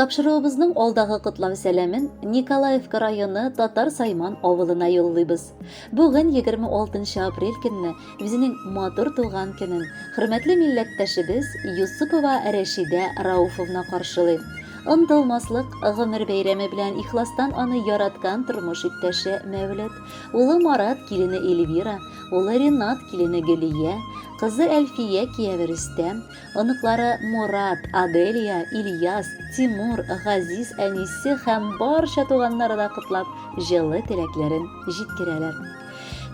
Тапшыруыбызның алдагы котлау сәламен Николаевка районы Татар Сайман авылына юллыйбыз. Бүген 26 апрель көнне үзенең матур туган көнен хөрмәтле милләттәшебез Юсупова Рәшидә Рауфовна каршылый. Ынтылмаслык гомер бәйрәме белән ихластан аны яраткан тормыш иптәше Мәүлид, улы Марат килене Эльвира, улы Ринат килене Гөлия, кызы Әлфия кияве Рөстәм, оныклары Мурат, Аделия, Ильяс, Тимур, Газиз әнисе һәм барча туганнары да котлап, җылы теләкләрен җиткерәләр.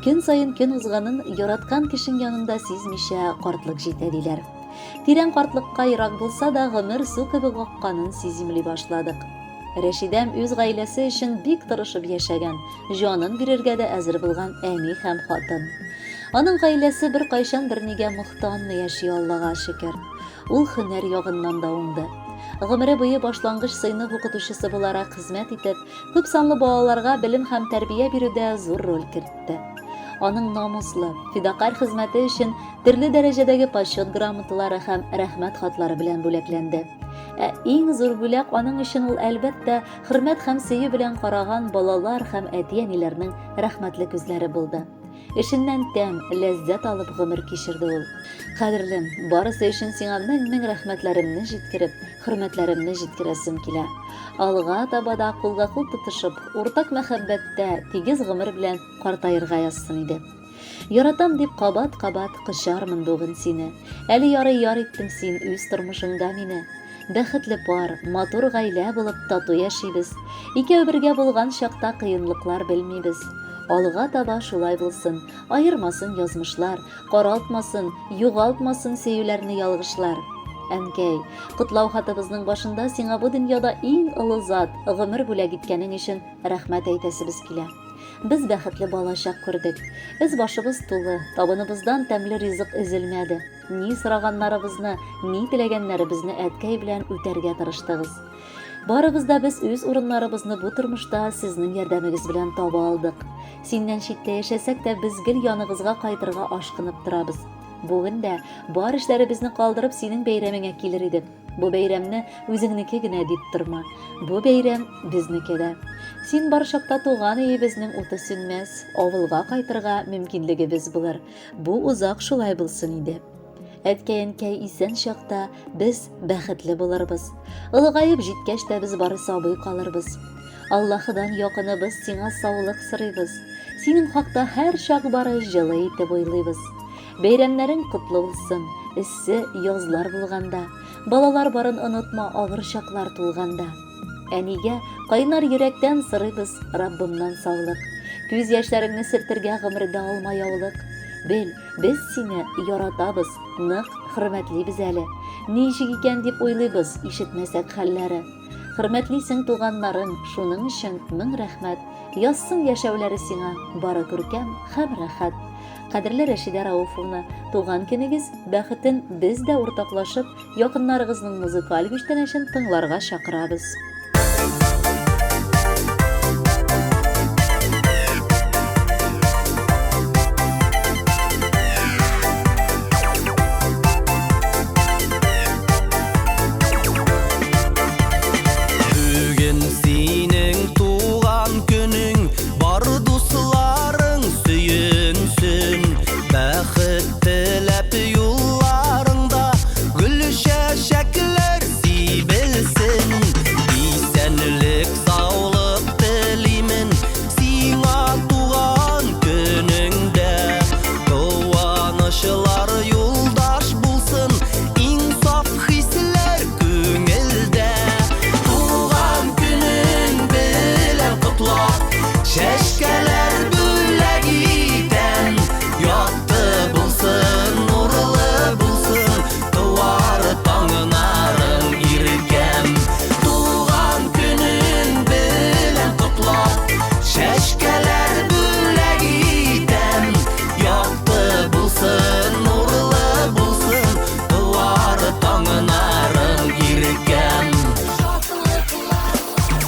Көн сайын көн узганын яраткан кешең янында сизмичә картлык җитә диләр. Тирән картлыкка ерак булса да гомер су кебек акканын сиземли башладык. Рәшидәм үз гаиләсе өчен бик тырышып яшәгән, җанын бирергә дә әзер булган әни һәм хатын. Аның гаиләсе бер кайчан бернигә мохтанмый яши, Аллага шөкер. Ул һөнәр ягыннан да уңды. Гомере буе башлангыч сыйныф укытучысы буларак хезмәт итеп, күп санлы балаларга белем һәм тәрбия бирүдә зур роль кертте. Аның намуслы, фидакар хезмәте өчен төрле дәрәҗәдәге почет грамоталары һәм рәхмәт хатлары белән бүләкләнде. Иң зур бүләк аның өчен ул әлбәттә хөрмәт һәм сөю белән караган балалар һәм әти-әниләрнең рәхмәтле күзләре булды. Эшеннән тәм, ләззәт алып гомер кичерде ул. Кадерлем, барысы өчен сиңа мең рәхмәтләремне җиткереп, хөрмәтләремне җиткерәсем килә. Алга таба да кулга-кул тотышып, уртак мәхәббәттә тигез гомер белән картаерга язсын иде. Яратам дип кабат-кабат кычармын бүген сине. Әле ярый яр иттең син үз тормышыңда мине. Бәхетле пар, матур гаилә булып тату яшибез. Икәү бергә булган чакта кыенлыклар белмибез. Алга таба шулай булсын, айырмасын язмышлар, каралтмасын, югалтмасын сөюләрне ялгышлар. Әнкәй, котлау хатыбызның башында сиңа бу дөньяда иң олы зат гомер бүләк иткәнең өчен рәхмәт әйтәсебез килә. Без бәхетле балачак күрдек. Без башыбыз тулы, табыныбыздан тәмле ризык өзелмәде. Ни сораганнарыбызны, ни теләгәннәребезне әткәй белән үтәргә тырыштыгыз. Барыбыз да без үз урыннарыбызны бу тормышта сезнең ярдәмегез белән таба алдык. Синнән читтә яшәсәк тә без гел яныгызга кайтырга ашкынып торабыз. Бүген дә бар эшләребезне калдырып синең бәйрәмеңә килер идек. Бу бәйрәмне үзеңнеке генә дип торма. Бу бәйрәм безнеке дә. Син бар чакта туган өебезнең уты сүнмәс, авылга кайтырга мөмкинлегебез булыр. Бу узак шулай булсын иде. Әткәй-әнкәй исән чакта без бәхетле булырбыз. Ылгайып җиткәч тә без бары сабый калырбыз. Аллаһыдан якыныбыз сиңа саулык сорыйбыз. Синең хакта һәр чак бары җылы итеп уйлыйбыз. Бәйрәмнәрең котлы булсын, эссе язлар булганда, балалар барын онытма авыр чаклар тулганда. Әнигә кайнар йөрәктән сорыйбыз Раббымнан саулык. Күз яшьләреңне сөртергә гомердә алмай яулык. Бел, без сине яратабыз, нык хөрмәтлибез әле. Ничек икән дип уйлыйбыз, ишетмәсәк хәлләре. Хөрмәтлисең туганнарың, шуның өчен мең рәхмәт. Язсын яшәүләре сиңа бары күркәм һәм рәхәт. Кадерле Рәшидә Рауфовна, туган көнегез бәхетен без дә уртаклашып, якыннарыгызның музыкаль күчтәнәшен тыңларга чакырабыз.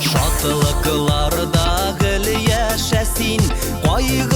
Шатлыкларда гел яшәсин, кайгы